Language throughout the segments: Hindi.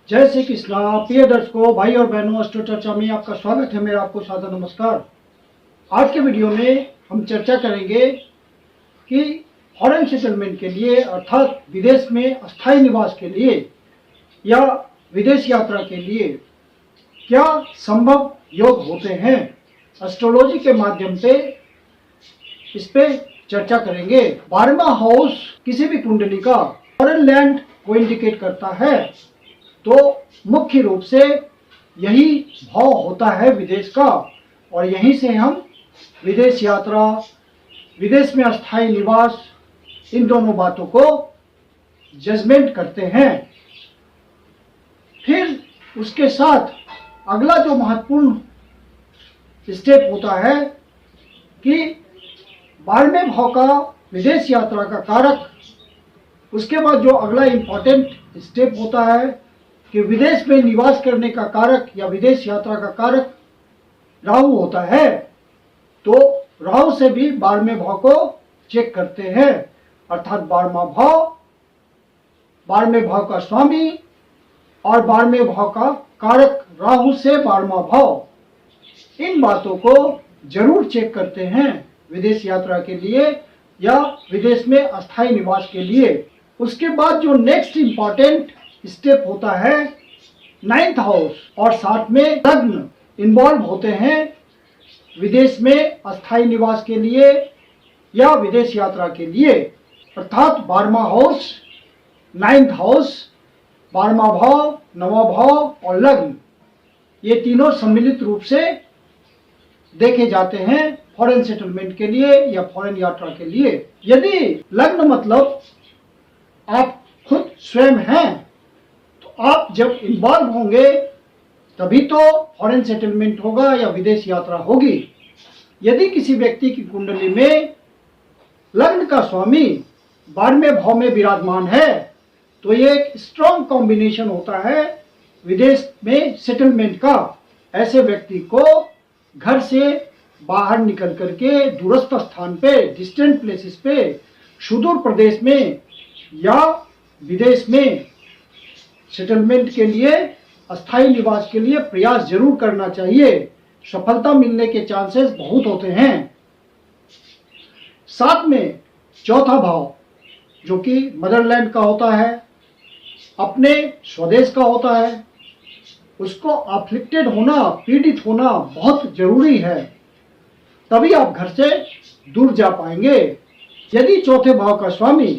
जय श्री कृष्णा। प्रिय दर्शकों, भाई और बहनों, अस्ट्रो चर्चा में आपका स्वागत है। मेरा आपको सादर नमस्कार। आज के वीडियो में हम चर्चा करेंगे कि फॉरेन सेटलमेंट के लिए अर्थात विदेश में अस्थायी निवास के लिए या विदेश यात्रा के लिए क्या संभव योग होते हैं। एस्ट्रोलॉजी के माध्यम से इस पे चर्चा करेंगे। 12वां हाउस किसी भी कुंडली का फॉरेन लैंड को इंडिकेट करता है, तो मुख्य रूप से यही भाव होता है विदेश का, और यहीं से हम विदेश यात्रा, विदेश में अस्थायी निवास, इन दोनों बातों को जजमेंट करते हैं। फिर उसके साथ अगला जो महत्वपूर्ण स्टेप होता है कि 12वें भाव का विदेश यात्रा का कारक, उसके बाद जो अगला इंपॉर्टेंट स्टेप होता है कि विदेश में निवास करने का कारक या विदेश यात्रा का कारक राहु होता है। तो राहु से भी 12वें भाव को चेक करते हैं, अर्थात 12वें भाव का स्वामी और 12वें भाव का कारक राहु से 12वां भाव, इन बातों को जरूर चेक करते हैं विदेश यात्रा के लिए या विदेश में अस्थायी निवास के लिए। उसके बाद जो नेक्स्ट इंपॉर्टेंट स्टेप होता है 9th हाउस, और साथ में लग्न इन्वॉल्व होते हैं विदेश में अस्थायी निवास के लिए या विदेश यात्रा के लिए। अर्थात 12वां हाउस, 9th हाउस, 12वां भाव, 9वां भाव और लग्न, ये तीनों सम्मिलित रूप से देखे जाते हैं फॉरेन सेटलमेंट के लिए या फॉरेन यात्रा के लिए। यदि लग्न मतलब आप खुद स्वयं हैं, तो आप जब इन्वॉल्व होंगे तभी तो फॉरेन सेटलमेंट होगा या विदेश यात्रा होगी। यदि किसी व्यक्ति की कुंडली में लग्न का स्वामी 12वें भाव में विराजमान है, तो ये एक स्ट्रॉन्ग कॉम्बिनेशन होता है विदेश में सेटलमेंट का। ऐसे व्यक्ति को घर से बाहर निकल करके दूरस्थ स्थान पे, डिस्टेंट प्लेसेस पे, सुदूर प्रदेश में या विदेश में सेटलमेंट के लिए, अस्थायी निवास के लिए प्रयास जरूर करना चाहिए। सफलता मिलने के चांसेस बहुत होते हैं। साथ में चौथा भाव जो कि मदरलैंड का होता है, अपने स्वदेश का होता है, उसको अफ्लिक्टेड होना, पीड़ित होना बहुत जरूरी है, तभी आप घर से दूर जा पाएंगे। यदि चौथे भाव का स्वामी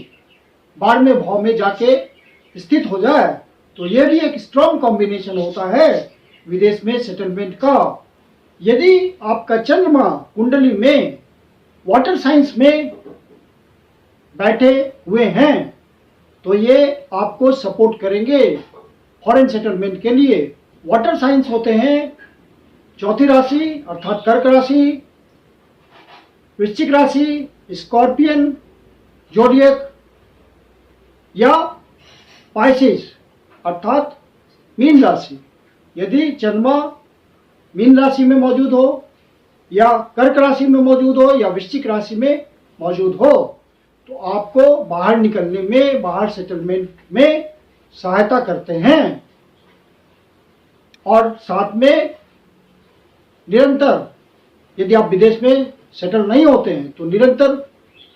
12वें भाव में जाके स्थित हो जाए, तो यह भी एक स्ट्रॉन्ग कॉम्बिनेशन होता है विदेश में सेटलमेंट का। यदि आपका चंद्रमा कुंडली में वाटर साइंस में बैठे हुए हैं, तो ये आपको सपोर्ट करेंगे फॉरेन सेटलमेंट के लिए। वाटर साइंस होते हैं चौथी राशि अर्थात कर्क राशि, वृश्चिक राशि, स्कॉर्पियन जोडियक या पाइसेस अर्थात मीन राशि। यदि चंद्रमा मीन राशि में मौजूद हो या कर्क राशि में मौजूद हो या वृश्चिक राशि में मौजूद हो, तो आपको बाहर निकलने में, बाहर सेटलमेंट में सहायता करते हैं। और साथ में निरंतर, यदि आप विदेश में सेटल नहीं होते हैं, तो निरंतर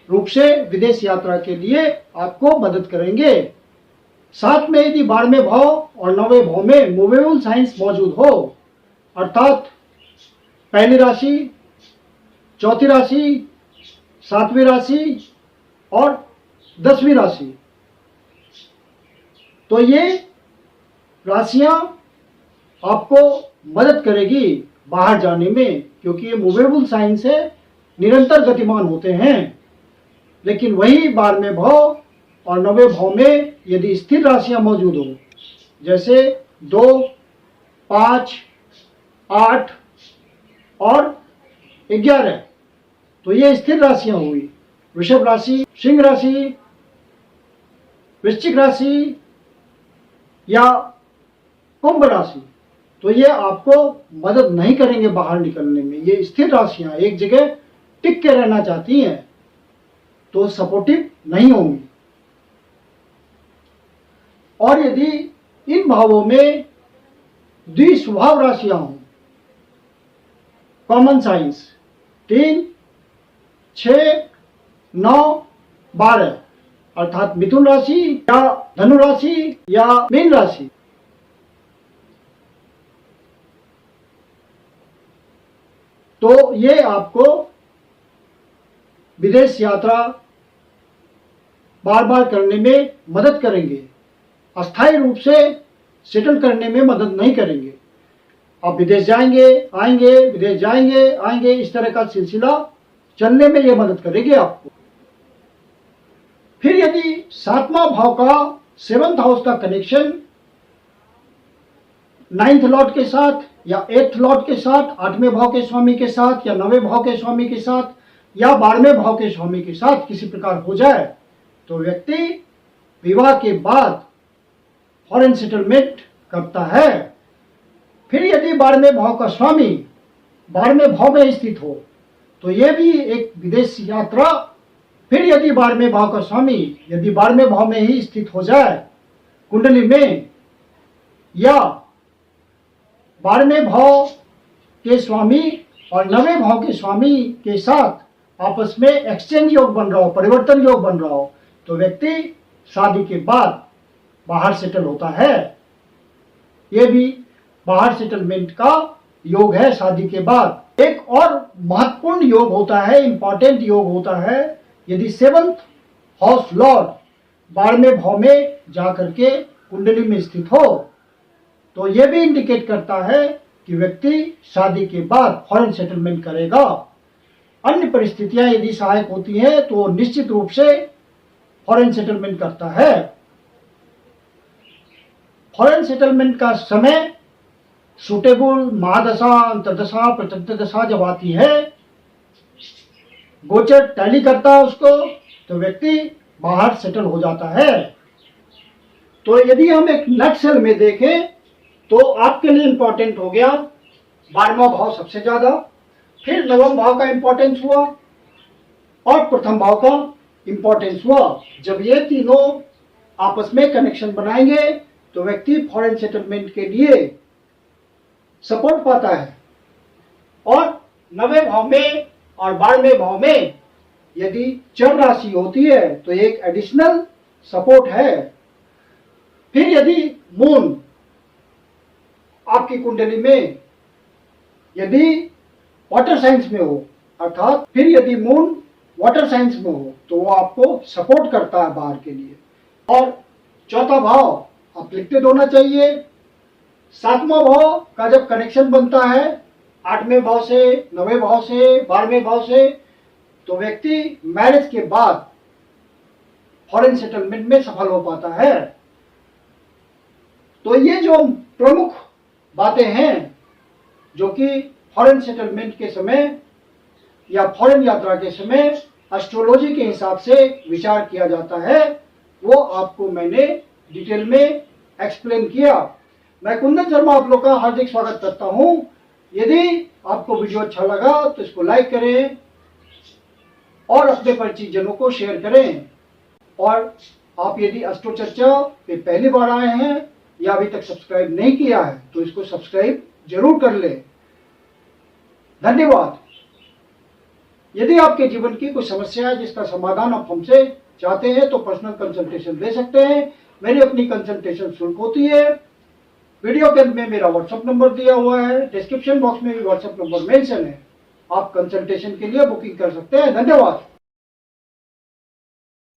रूप से विदेश यात्रा के लिए आपको मदद करेंगे। साथ में यदि 12वें भाव और 9वें भाव में मूवेबल साइंस मौजूद हो, अर्थात पहली राशि, चौथी राशि, 7वीं राशि और 10वीं राशि, तो ये राशियां आपको मदद करेगी बाहर जाने में, क्योंकि ये मूवेबल साइंस है, निरंतर गतिमान होते हैं। लेकिन वही 12वें भाव और 9वें भाव में यदि स्थिर राशियां मौजूद हो, जैसे 2, 5, 8 और 11, तो ये स्थिर राशियां हुई। वृषभ राशि, सिंह राशि, वृश्चिक राशि या कुंभ राशि, तो ये आपको मदद नहीं करेंगे बाहर निकलने में। ये स्थिर राशियां एक जगह टिक के रहना चाहती हैं, तो सपोर्टिव नहीं होंगी। और यदि इन भावों में द्विस्वभाव राशियां हों। कॉमन साइंस 3, 6, 9, 12 अर्थात मिथुन राशि या धनु राशि या मीन राशि। तो ये आपको विदेश यात्रा बार बार करने में मदद करेंगे, अस्थायी रूप से सेटल करने में मदद नहीं करेंगे। आप विदेश जाएंगे आएंगे, विदेश जाएंगे आएंगे, इस तरह का सिलसिला चलने में ये मदद करेगी आपको। फिर यदि 7वां भाव का 7th हाउस का कनेक्शन 9th लॉर्ड के साथ या 8th लॉर्ड के साथ, 8वें भाव के स्वामी के साथ या 9वें भाव के स्वामी के साथ या 12वें भाव के स्वामी के साथ किसी प्रकार हो जाए तो व्यक्ति विवाह के बाद फॉरेन सेटलमेंट करता है। फिर यदि 12वें भाव का स्वामी 12वें भाव में स्थित हो तो यह भी एक विदेश यात्रा। फिर यदि 12वें भाव का स्वामी यदि 12वें भाव में ही स्थित हो जाए कुंडली में, या 12वें भाव के स्वामी और 9वें भाव के स्वामी के साथ आपस में एक्सचेंज योग बन रहा हो, परिवर्तन योग बन रहा हो, तो व्यक्ति शादी के बाद बाहर सेटल होता है। यह भी बाहर सेटलमेंट का योग है शादी के बाद। एक और महत्वपूर्ण योग होता है, इंपॉर्टेंट योग होता है, यदि 7th हाउस लॉर्ड 12वें भाव में जाकर के कुंडली में स्थित हो तो यह भी इंडिकेट करता है कि व्यक्ति शादी के बाद फॉरेन सेटलमेंट करेगा। अन्य परिस्थितियां यदि सहायक होती हैं तो निश्चित रूप से फॉरेन सेटलमेंट करता है। फॉरेन सेटलमेंट का समय सूटेबल महादशा, अंतर्दशा, प्रत्यंतदशा जब आती है, गोचर टैली करता है उसको, तो व्यक्ति बाहर सेटल हो जाता है। तो यदि हम एक नक्शल में देखें तो आपके लिए इंपॉर्टेंट हो गया 12वां भाव सबसे ज्यादा, फिर 9वां भाव का इंपॉर्टेंस हुआ और प्रथम भाव का इंपॉर्टेंस हुआ। जब ये तीनों आपस में कनेक्शन बनाएंगे तो व्यक्ति फॉरेन सेटलमेंट के लिए सपोर्ट पाता है। और 9वें भाव में और 12वें भाव में यदि चर राशि होती है तो एक एडिशनल सपोर्ट है। फिर यदि मून आपकी कुंडली में यदि वाटर साइंस में हो, अर्थात फिर यदि मून वाटर साइंस में हो तो वो आपको सपोर्ट करता है बाहर के लिए। और चौथा भाव आप लिखते होना चाहिए। 7वां भाव का जब कनेक्शन बनता है 8वें भाव से, 9वें भाव से, 12वें भाव से, तो व्यक्ति मैरिज के बाद फॉरेन सेटलमेंट में सफल हो पाता है। तो ये जो प्रमुख बातें हैं जो कि फॉरेन सेटलमेंट के समय या फॉरेन यात्रा के समय एस्ट्रोलॉजी के हिसाब से विचार किया जाता है, वो आपको मैंने डिटेल में एक्सप्लेन किया। मैं कुंदन शर्मा आप लोग का हार्दिक स्वागत करता हूं। यदि आपको वीडियो अच्छा लगा तो इसको लाइक करें और अपने परिचितजनों को शेयर करें। और आप यदि एस्ट्रो चर्चा पे पहली बार आए हैं या अभी तक सब्सक्राइब नहीं किया है तो इसको सब्सक्राइब जरूर कर लें। धन्यवाद। यदि आपके जीवन की कोई समस्या है जिसका समाधान आप हमसे चाहते हैं तो पर्सनल कंसल्टेशन ले सकते हैं। मेरी अपनी कंसल्टेशन शुल्क होती है। वीडियो के अंत में मेरा व्हाट्सएप नंबर दिया हुआ है, डिस्क्रिप्शन बॉक्स में भी व्हाट्सएप नंबर मेंशन है। आप कंसल्टेशन के लिए बुकिंग कर सकते हैं। धन्यवाद।